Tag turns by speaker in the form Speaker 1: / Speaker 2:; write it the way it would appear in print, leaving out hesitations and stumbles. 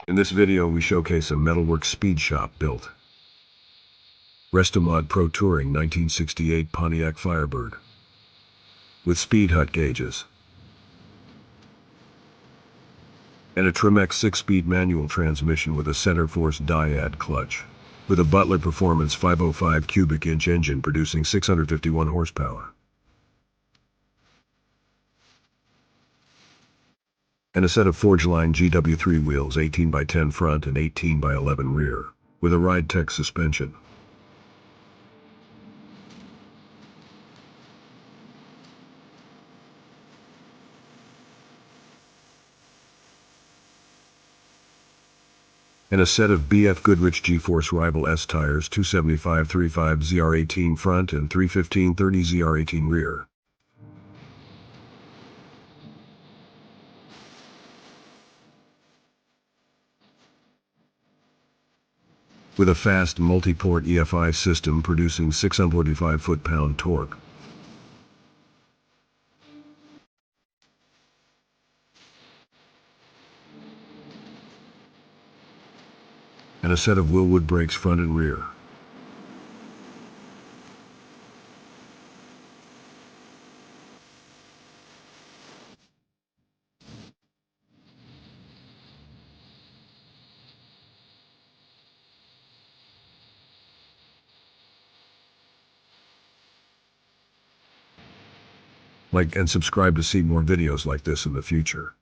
Speaker 1: In this video, we showcase a Metalworks speed shop built. Restomod Pro Touring 1968 Pontiac Firebird. With speed hut gauges. And a Trimex 6-speed manual transmission with a center force diad clutch. With a Butler Performance 505 cubic inch engine producing 651 horsepower. And a set of Forgeline GW3 wheels 18 by 10 front and 18 by 11 rear, with a Ride Tech suspension. And a set of BF Goodrich G-Force Rival S tires 275/35 ZR18 front and 315/30 ZR18 rear. With a fast multi-port EFI system producing 645 foot-pound torque. And a set of Willwood brakes front and rear. Like and subscribe to see more videos like this in the future.